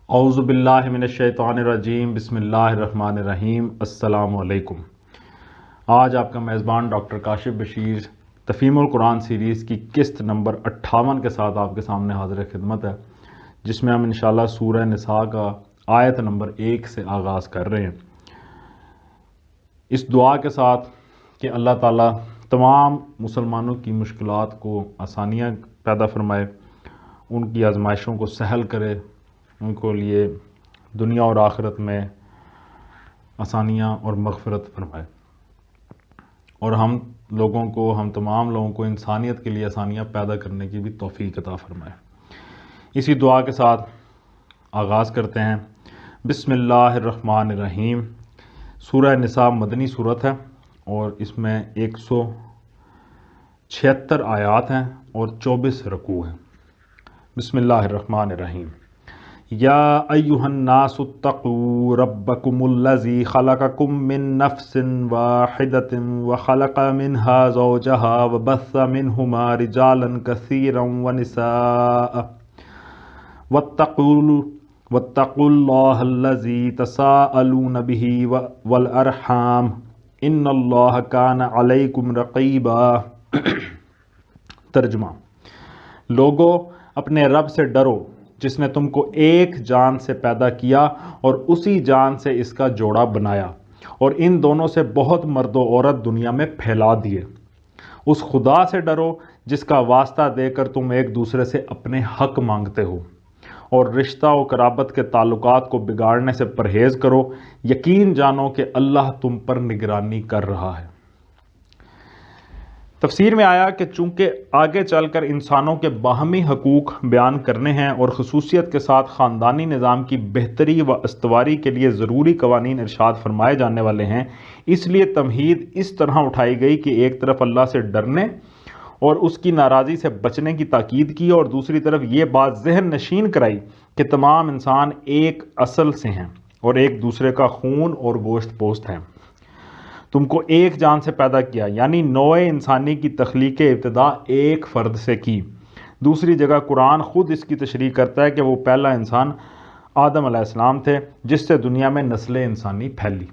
اعوذ باللہ من الشیطان الرجیم، بسم اللہ الرحمن الرحیم۔ السلام علیکم۔ آج آپ کا میزبان ڈاکٹر کاشف بشیر تفہیم القرآن سیریز کی قسط نمبر 58 کے ساتھ آپ کے سامنے حاضر خدمت ہے، جس میں ہم انشاءاللہ سورہ نساء کا آیت نمبر 1 سے آغاز کر رہے ہیں، اس دعا کے ساتھ کہ اللہ تعالیٰ تمام مسلمانوں کی مشکلات کو آسانیاں پیدا فرمائے، ان کی آزمائشوں کو سہل کرے، ان کو لیے دنیا اور آخرت میں آسانیاں اور مغفرت فرمائے، اور ہم تمام لوگوں کو انسانیت کے لیے آسانیاں پیدا کرنے کی بھی توفیق عطا فرمائے۔ اسی دعا کے ساتھ آغاز کرتے ہیں۔ بسم اللہ الرحمن الرحیم۔ سورہ نساء مدنی صورت ہے اور اس میں 176 آیات ہیں اور 24 رکوع ہیں۔ بسم اللہ الرحمن الرحیم۔ یا ایھا الناس اتقوا ربکم الذی خلقکم من نفس واحدۃ وخلق منها زوجها وبث منہما رجالا کثیرا ونساء واتقوا اللہ الذی تساءلون به والارحام ان اللہ کان علیکم رقیبا۔ ترجمہ: لوگو، اپنے رب سے ڈرو جس نے تم کو ایک جان سے پیدا کیا اور اسی جان سے اس کا جوڑا بنایا، اور ان دونوں سے بہت مرد و عورت دنیا میں پھیلا دیے۔ اس خدا سے ڈرو جس کا واسطہ دے کر تم ایک دوسرے سے اپنے حق مانگتے ہو، اور رشتہ و قرابت کے تعلقات کو بگاڑنے سے پرہیز کرو۔ یقین جانو کہ اللہ تم پر نگرانی کر رہا ہے۔ تفسیر میں آیا کہ چونکہ آگے چل کر انسانوں کے باہمی حقوق بیان کرنے ہیں اور خصوصیت کے ساتھ خاندانی نظام کی بہتری و استواری کے لیے ضروری قوانین ارشاد فرمائے جانے والے ہیں، اس لیے تمہید اس طرح اٹھائی گئی کہ ایک طرف اللہ سے ڈرنے اور اس کی ناراضی سے بچنے کی تاکید کی، اور دوسری طرف یہ بات ذہن نشین کرائی کہ تمام انسان ایک اصل سے ہیں اور ایک دوسرے کا خون اور گوشت پوست ہیں۔ تم کو ایک جان سے پیدا کیا، یعنی نوع انسانی کی تخلیق ابتدا ایک فرد سے کی۔ دوسری جگہ قرآن خود اس کی تشریح کرتا ہے کہ وہ پہلا انسان آدم علیہ السلام تھے جس سے دنیا میں نسل انسانی پھیلی،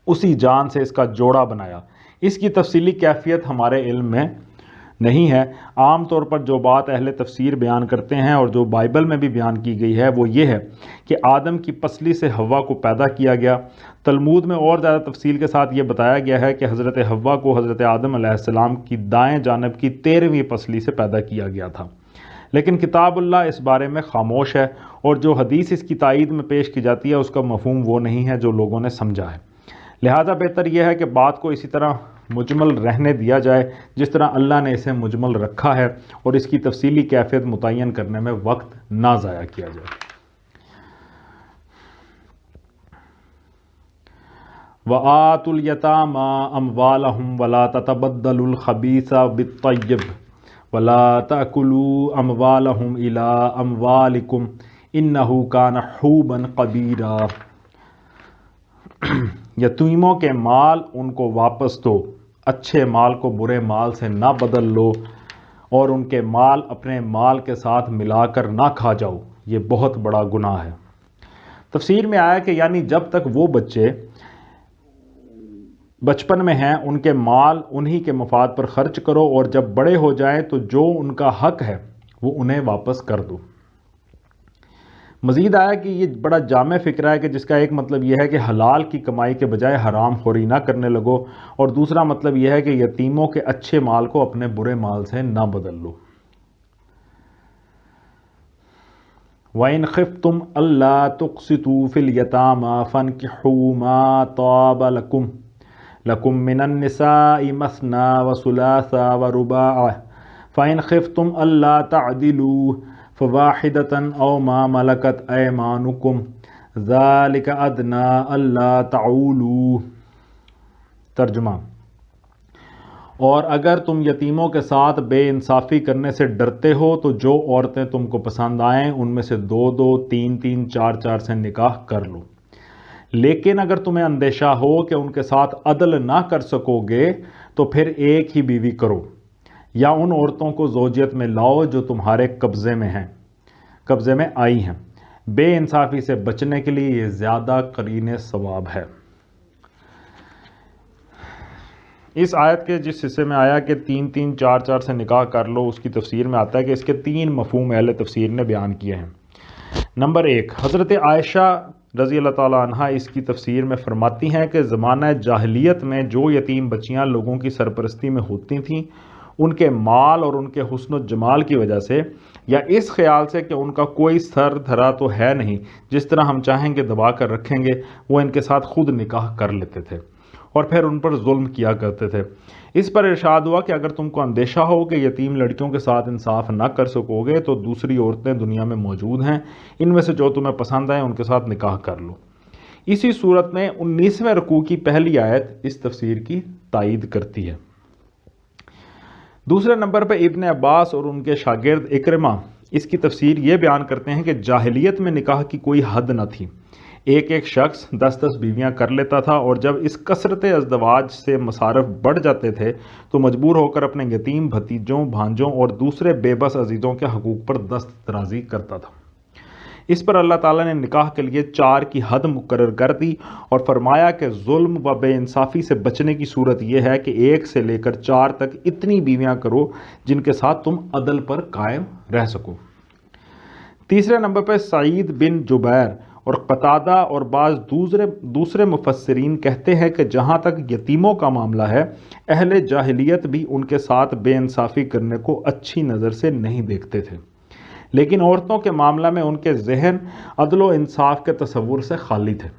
اسی جان سے اس کا جوڑا بنایا۔ اس کی تفصیلی کیفیت ہمارے علم میں نہیں ہے۔ عام طور پر جو بات اہل تفسیر بیان کرتے ہیں اور جو بائبل میں بھی بیان کی گئی ہے وہ یہ ہے کہ آدم کی پسلی سے حوا کو پیدا کیا گیا۔ تلمود میں اور زیادہ تفصیل کے ساتھ یہ بتایا گیا ہے کہ حضرت حوا کو حضرت آدم علیہ السلام کی دائیں جانب کی 13ویں پسلی سے پیدا کیا گیا تھا، لیکن کتاب اللہ اس بارے میں خاموش ہے، اور جو حدیث اس کی تائید میں پیش کی جاتی ہے اس کا مفہوم وہ نہیں ہے جو لوگوں نے سمجھا ہے۔ لہذا بہتر یہ ہے کہ بات کو اسی طرح مجمل رہنے دیا جائے جس طرح اللہ نے اسے مجمل رکھا ہے، اور اس کی تفصیلی کیفیت متعین کرنے میں وقت نہ ضائع کیا جائے۔ وَآتُوا الْيَتَامَىٰ أَمْوَالَهُمْ وَلَا تَتَبَدَّلُوا الْخَبِيثَ بِالطَّيِّبِ وَلَا تَأْكُلُوا أَمْوَالَهُمْ إِلَىٰ أَمْوَالِكُمْ إِنَّهُ كَانَ حُوبًا كَبِيرًا۔ یتیموں کے مال ان کو واپس دو، اچھے مال کو برے مال سے نہ بدل لو، اور ان کے مال اپنے مال کے ساتھ ملا کر نہ کھا جاؤ، یہ بہت بڑا گناہ ہے۔ تفسیر میں آیا کہ یعنی جب تک وہ بچے بچپن میں ہیں ان کے مال انہی کے مفاد پر خرچ کرو، اور جب بڑے ہو جائیں تو جو ان کا حق ہے وہ انہیں واپس کر دو۔ مزید آیا کہ یہ بڑا جامع فکرہ ہے کہ جس کا ایک مطلب یہ ہے کہ حلال کی کمائی کے بجائے حرام خوری نہ کرنے لگو، اور دوسرا مطلب یہ ہے کہ یتیموں کے اچھے مال کو اپنے برے مال سے نہ بدل لو۔ وَإِنْ خِفْتُمْ أَلَّا تُقْسِطُوا فِي الْيَتَامَىٰ فَانكِحُوا مَا طَابَ لَكُم مِّنَ النِّسَاءِ مَثْنَىٰ وَثُلَاثَ وَرُبَاعَ فَإِنْ خِفْتُمْ أَلَّا تَعْدِلُوا فَوَاحِدَةً أَوْ مَا مَلَكَتْ أَيْمَانُكُمْ ذَلِكَ أَدْنَىٰ أَلَّا تَعُولُوا۔ ترجمہ: اور اگر تم یتیموں کے ساتھ بے انصافی کرنے سے ڈرتے ہو تو جو عورتیں تم کو پسند آئیں ان میں سے 2 3 4 سے نکاح کر لو، لیکن اگر تمہیں اندیشہ ہو کہ ان کے ساتھ عدل نہ کر سکو گے تو پھر ایک ہی بیوی کرو، یا ان عورتوں کو زوجیت میں لاؤ جو تمہارے قبضے میں آئی ہیں، بے انصافی سے بچنے کے لیے یہ زیادہ قرین ثواب ہے۔ اس آیت کے جس حصے میں آیا کہ 3 4 سے نکاح کر لو، اس کی تفسیر میں آتا ہے کہ اس کے 3 مفہوم اہل تفسیر نے بیان کیے ہیں۔ نمبر 1، حضرت عائشہ رضی اللہ تعالیٰ عنہ اس کی تفسیر میں فرماتی ہیں کہ زمانہ جاہلیت میں جو یتیم بچیاں لوگوں کی سرپرستی میں ہوتی تھیں، ان کے مال اور ان کے حسن و جمال کی وجہ سے، یا اس خیال سے کہ ان کا کوئی سر دھرا تو ہے نہیں جس طرح ہم چاہیں گے دبا کر رکھیں گے، وہ ان کے ساتھ خود نکاح کر لیتے تھے اور پھر ان پر ظلم کیا کرتے تھے۔ اس پر ارشاد ہوا کہ اگر تم کو اندیشہ ہو کہ یتیم لڑکیوں کے ساتھ انصاف نہ کر سکو گے تو دوسری عورتیں دنیا میں موجود ہیں، ان میں سے جو تمہیں پسند آئیں ان کے ساتھ نکاح کر لو۔ اسی صورت میں 19ویں رکوع کی پہلی آیت اس تفسیر کی تائید کرتی ہے۔ دوسرے نمبر پہ ابن عباس اور ان کے شاگرد اکرمہ اس کی تفسیر یہ بیان کرتے ہیں کہ جاہلیت میں نکاح کی کوئی حد نہ تھی، ایک شخص 10 بیویاں کر لیتا تھا، اور جب اس کثرت ازدواج سے مصارف بڑھ جاتے تھے تو مجبور ہو کر اپنے یتیم بھتیجوں، بھانجوں اور دوسرے بے بس عزیزوں کے حقوق پر دست درازی کرتا تھا۔ اس پر اللہ تعالیٰ نے نکاح کے لیے 4 کی حد مقرر کر دی اور فرمایا کہ ظلم و بے انصافی سے بچنے کی صورت یہ ہے کہ 1 سے لے کر 4 تک اتنی بیویاں کرو جن کے ساتھ تم عدل پر قائم رہ سکو۔ تیسرے نمبر پہ سعید بن جبیر اور قتادہ اور بعض دوسرے مفسرین کہتے ہیں کہ جہاں تک یتیموں کا معاملہ ہے، اہل جاہلیت بھی ان کے ساتھ بے انصافی کرنے کو اچھی نظر سے نہیں دیکھتے تھے، لیکن عورتوں کے معاملہ میں ان کے ذہن عدل و انصاف کے تصور سے خالی تھے،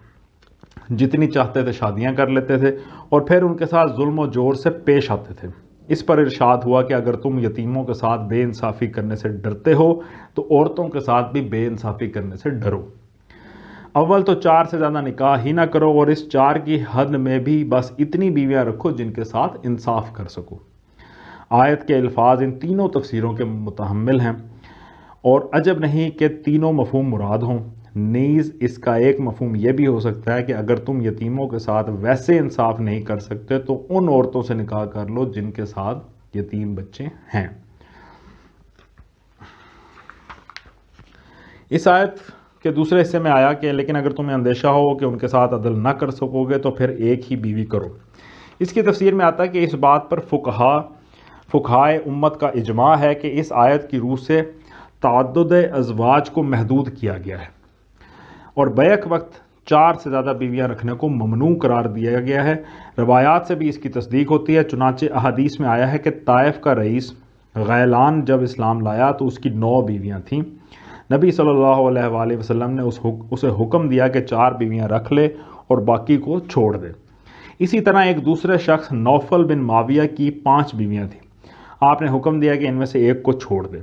جتنی چاہتے تھے شادیاں کر لیتے تھے اور پھر ان کے ساتھ ظلم و جور سے پیش آتے تھے۔ اس پر ارشاد ہوا کہ اگر تم یتیموں کے ساتھ بے انصافی کرنے سے ڈرتے ہو تو عورتوں کے ساتھ بھی بے انصافی کرنے سے ڈرو۔ اول تو 4 سے زیادہ نکاح ہی نہ کرو، اور اس 4 کی حد میں بھی بس اتنی بیویاں رکھو جن کے ساتھ انصاف کر سکو۔ آیت کے الفاظ ان تینوں تفسیروں کے متحمل ہیں، اور عجب نہیں کہ تینوں مفہوم مراد ہوں۔ نیز اس کا ایک مفہوم یہ بھی ہو سکتا ہے کہ اگر تم یتیموں کے ساتھ ویسے انصاف نہیں کر سکتے تو ان عورتوں سے نکاح کر لو جن کے ساتھ یتیم بچے ہیں۔ اس آیت کے دوسرے حصے میں آیا کہ لیکن اگر تمہیں اندیشہ ہو کہ ان کے ساتھ عدل نہ کر سکو گے تو پھر ایک ہی بیوی کرو۔ اس کی تفسیر میں آتا ہے کہ اس بات پر فقہائے امت کا اجماع ہے کہ اس آیت کی روح سے تعدد ازواج کو محدود کیا گیا ہے اور بیک وقت 4 سے زیادہ بیویاں رکھنے کو ممنوع قرار دیا گیا ہے۔ روایات سے بھی اس کی تصدیق ہوتی ہے، چنانچہ احادیث میں آیا ہے کہ طائف کا رئیس غیلان جب اسلام لایا تو اس کی 9 بیویاں تھیں۔ نبی صلی اللہ علیہ وآلہ وسلم نے اسے حکم دیا کہ 4 بیویاں رکھ لے اور باقی کو چھوڑ دے۔ اسی طرح ایک دوسرے شخص نوفل بن معاویہ کی 5 بیویاں تھیں، آپ نے حکم دیا کہ ان میں سے ایک کو چھوڑ دے۔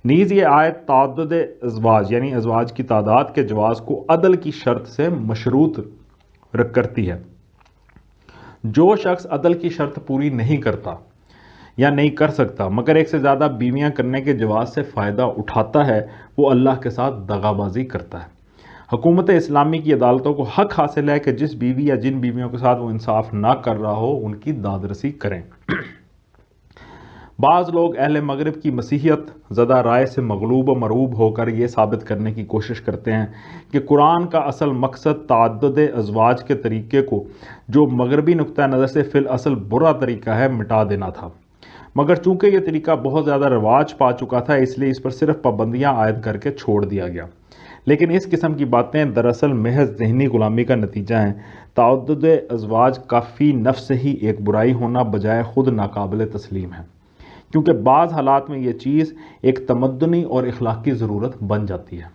نیز یہ آیت تعدد ازواج یعنی ازواج کی تعداد کے جواز کو عدل کی شرط سے مشروط کرتی ہے۔ جو شخص عدل کی شرط پوری نہیں کرتا یا نہیں کر سکتا مگر 1 سے زیادہ بیویاں کرنے کے جواز سے فائدہ اٹھاتا ہے، وہ اللہ کے ساتھ دغا بازی کرتا ہے۔ حکومت اسلامی کی عدالتوں کو حق حاصل ہے کہ جس بیوی یا جن بیویوں کے ساتھ وہ انصاف نہ کر رہا ہو ان کی دادرسی کریں۔ بعض لوگ اہل مغرب کی مسیحیت زدہ رائے سے مغلوب و مرعوب ہو کر یہ ثابت کرنے کی کوشش کرتے ہیں کہ قرآن کا اصل مقصد تعدد ازواج کے طریقے کو، جو مغربی نقطہ نظر سے فی الاصل برا طریقہ ہے، مٹا دینا تھا، مگر چونکہ یہ طریقہ بہت زیادہ رواج پا چکا تھا اس لیے اس پر صرف پابندیاں عائد کر کے چھوڑ دیا گیا۔ لیکن اس قسم کی باتیں دراصل محض ذہنی غلامی کا نتیجہ ہیں۔ تعدد ازواج کا فی نفس ہی ایک برائی ہونا بجائے خود ناقابل تسلیم ہے، کیونکہ بعض حالات میں یہ چیز ایک تمدنی اور اخلاقی ضرورت بن جاتی ہے۔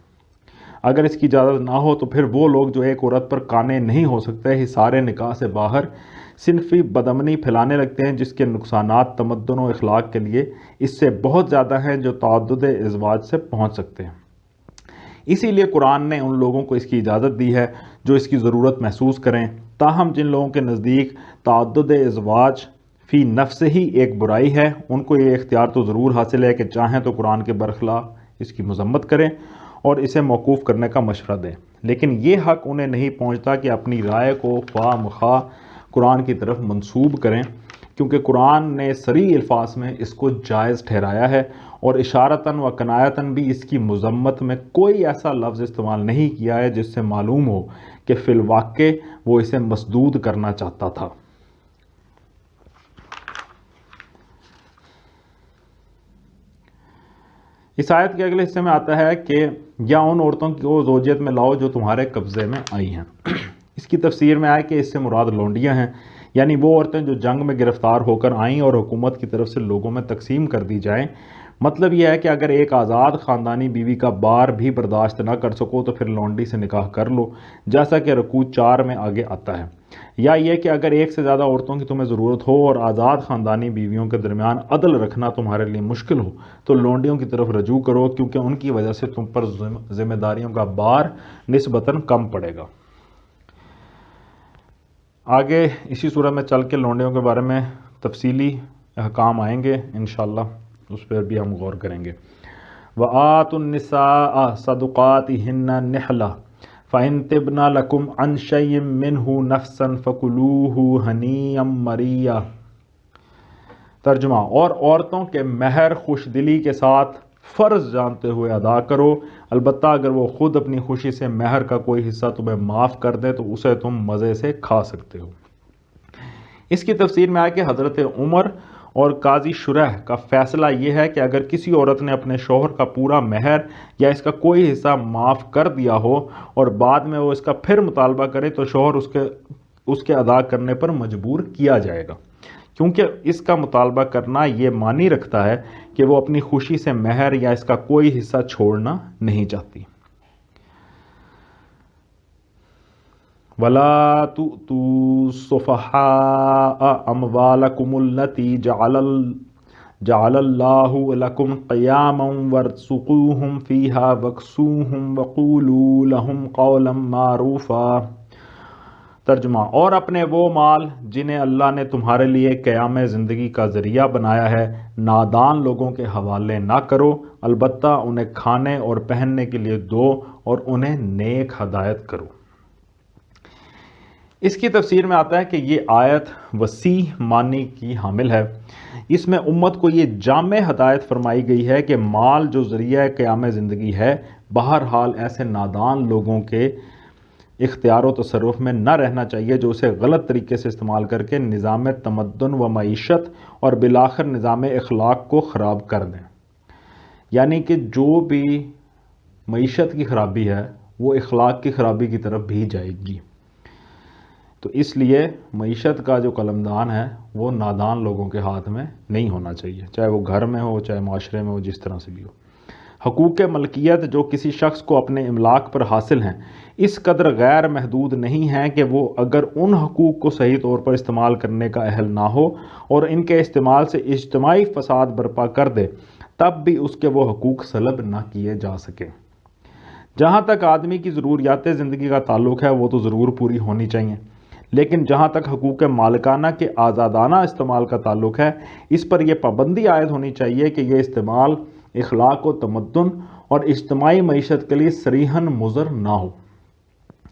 اگر اس کی اجازت نہ ہو تو پھر وہ لوگ جو ایک عورت پر قانع نہیں ہو سکتے حصار نکاح سے باہر صنفی بدامنی پھیلانے لگتے ہیں، جس کے نقصانات تمدن و اخلاق کے لیے اس سے بہت زیادہ ہیں جو تعدد ازواج سے پہنچ سکتے ہیں۔ اسی لیے قرآن نے ان لوگوں کو اس کی اجازت دی ہے جو اس کی ضرورت محسوس کریں، تاہم جن لوگوں کے نزدیک تعدد ازواج فی نفس ہی ایک برائی ہے، ان کو یہ اختیار تو ضرور حاصل ہے کہ چاہیں تو قرآن کے برخلاف اس کی مذمت کریں اور اسے موقوف کرنے کا مشورہ دیں، لیکن یہ حق انہیں نہیں پہنچتا کہ اپنی رائے کو خواہ مخواہ قرآن کی طرف منسوب کریں، کیونکہ قرآن نے صریح الفاظ میں اس کو جائز ٹھہرایا ہے اور اشارتاً و کنایتاً بھی اس کی مذمت میں کوئی ایسا لفظ استعمال نہیں کیا ہے جس سے معلوم ہو کہ فی الواقع وہ اسے مسدود کرنا چاہتا تھا۔ اس آیت کے اگلے حصے میں آتا ہے کہ یا ان عورتوں کو زوجیت میں لاؤ جو تمہارے قبضے میں آئی ہیں۔ اس کی تفسیر میں آئے کہ اس سے مراد لونڈیاں ہیں، یعنی وہ عورتیں جو جنگ میں گرفتار ہو کر آئیں اور حکومت کی طرف سے لوگوں میں تقسیم کر دی جائیں۔ مطلب یہ ہے کہ اگر ایک آزاد خاندانی بیوی کا بار بھی برداشت نہ کر سکو تو پھر لونڈی سے نکاح کر لو، جیسا کہ رکوع 4 میں آگے آتا ہے۔ یا یہ کہ اگر ایک سے زیادہ عورتوں کی تمہیں ضرورت ہو اور آزاد خاندانی بیویوں کے درمیان عدل رکھنا تمہارے لیے مشکل ہو تو لونڈیوں کی طرف رجوع کرو، کیونکہ ان کی وجہ سے تم پر ذمہ داریوں کا بار نسبتاً کم پڑے گا۔ آگے اسی صورت میں چل کے لونڈیوں کے بارے میں تفصیلی احکام آئیں گے انشاءاللہ، اس پر بھی ہم غور کریں گے۔ وَآتُوا النِّسَاءَ صَدُقَاتِهِنَّ نِحْلَةً فَإِن طِبْنَ لَكُمْ عَن شَيْءٍ مِّنْهُ نَفْسًا فَكُلُوهُ هَنِيًّا مَرِيًّا۔ ترجمہ، اور عورتوں کے مہر خوش دلی کے ساتھ فرض جانتے ہوئے ادا کرو، البتہ اگر وہ خود اپنی خوشی سے مہر کا کوئی حصہ تمہیں معاف کر دے تو اسے تم مزے سے کھا سکتے ہو۔ اس کی تفسیر میں آیا کہ حضرت عمر اور قاضی شرح کا فیصلہ یہ ہے کہ اگر کسی عورت نے اپنے شوہر کا پورا مہر یا اس کا کوئی حصہ معاف کر دیا ہو اور بعد میں وہ اس کا پھر مطالبہ کرے تو شوہر اس کے ادا کرنے پر مجبور کیا جائے گا، کیونکہ اس کا مطالبہ کرنا یہ معنی رکھتا ہے کہ وہ اپنی خوشی سے مہر یا اس کا کوئی حصہ چھوڑنا نہیں چاہتی۔ وَلَا تُؤْتُوا السُّفَهَاءَ أَمْوَالَكُمُ الَّتِي جَعَلَ اللَّهُ لَكُمْ قِيَامًا وَارْزُقُوهُمْ فِيهَا وَاكْسُوهُمْ وَقُولُوا لَهُمْ قَوْلًا مَّعْرُوفًا۔ ترجمہ، اور اپنے وہ مال جنہیں اللہ نے تمہارے لیے قیام زندگی کا ذریعہ بنایا ہے نادان لوگوں کے حوالے نہ کرو، البتہ انہیں کھانے اور پہننے کے لیے دو اور انہیں نیک ہدایت کرو۔ اس کی تفسیر میں آتا ہے کہ یہ آیت وسیع معنی کی حامل ہے۔ اس میں امت کو یہ جامع ہدایت فرمائی گئی ہے کہ مال جو ذریعہ قیام زندگی ہے بہرحال ایسے نادان لوگوں کے اختیار و تصرف میں نہ رہنا چاہیے جو اسے غلط طریقے سے استعمال کر کے نظام تمدن و معیشت اور بالآخر نظام اخلاق کو خراب کر دیں۔ یعنی کہ جو بھی معیشت کی خرابی ہے وہ اخلاق کی خرابی کی طرف بھی جائے گی۔ تو اس لیے معیشت کا جو قلمدان ہے وہ نادان لوگوں کے ہاتھ میں نہیں ہونا چاہیے، چاہے وہ گھر میں ہو چاہے معاشرے میں ہو، جس طرح سے بھی ہو۔ حقوق ملکیت جو کسی شخص کو اپنے املاک پر حاصل ہیں اس قدر غیر محدود نہیں ہیں کہ وہ اگر ان حقوق کو صحیح طور پر استعمال کرنے کا اہل نہ ہو اور ان کے استعمال سے اجتماعی فساد برپا کر دے تب بھی اس کے وہ حقوق سلب نہ کیے جا سکیں۔ جہاں تک آدمی کی ضروریات زندگی کا تعلق ہے وہ تو ضرور پوری ہونی چاہیے، لیکن جہاں تک حقوق مالکانہ کے آزادانہ استعمال کا تعلق ہے اس پر یہ پابندی عائد ہونی چاہیے کہ یہ استعمال اخلاق و تمدن اور اجتماعی معیشت کے لیے صریحاً مضر نہ ہو۔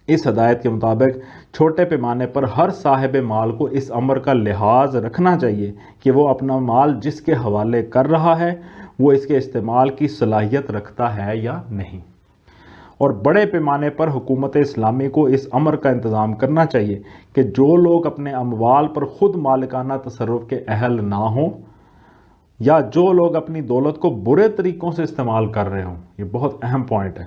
اس ہدایت کے مطابق چھوٹے پیمانے پر ہر صاحب مال کو اس امر کا لحاظ رکھنا چاہیے کہ وہ اپنا مال جس کے حوالے کر رہا ہے وہ اس کے استعمال کی صلاحیت رکھتا ہے یا نہیں، اور بڑے پیمانے پر حکومت اسلامی کو اس امر کا انتظام کرنا چاہیے کہ جو لوگ اپنے اموال پر خود مالکانہ تصرف کے اہل نہ ہوں یا جو لوگ اپنی دولت کو برے طریقوں سے استعمال کر رہے ہوں، یہ بہت اہم پوائنٹ ہے،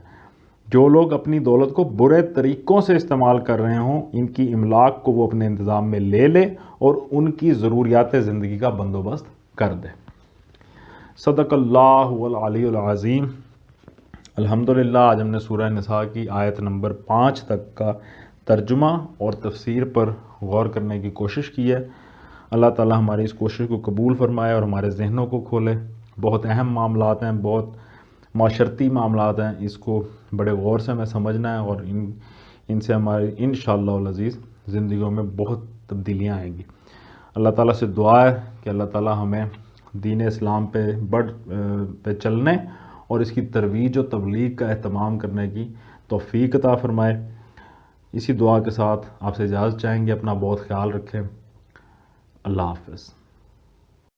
جو لوگ اپنی دولت کو برے طریقوں سے استعمال کر رہے ہوں ان کی املاک کو وہ اپنے انتظام میں لے لے اور ان کی ضروریات زندگی کا بندوبست کر دے۔ صدق اللہ العلی العظیم۔ الحمدللہ آج ہم نے سورہ نساء کی آیت نمبر 5 تک کا ترجمہ اور تفسیر پر غور کرنے کی کوشش کی ہے۔ اللہ تعالی ہماری اس کوشش کو قبول فرمائے اور ہمارے ذہنوں کو کھولے۔ بہت اہم معاملات ہیں، بہت معاشرتی معاملات ہیں، اس کو بڑے غور سے ہمیں سمجھنا ہے اور ان سے ہماری انشاءاللہ العزیز زندگیوں میں بہت تبدیلیاں آئیں گی۔ اللہ تعالیٰ سے دعا ہے کہ اللہ تعالیٰ ہمیں دین اسلام پہ چلنے اور اس کی ترویج و تبلیغ کا اہتمام کرنے کی توفیق عطا فرمائے۔ اسی دعا کے ساتھ آپ سے اجازت چاہیں گے، اپنا بہت خیال رکھیں۔ اللہ حافظ۔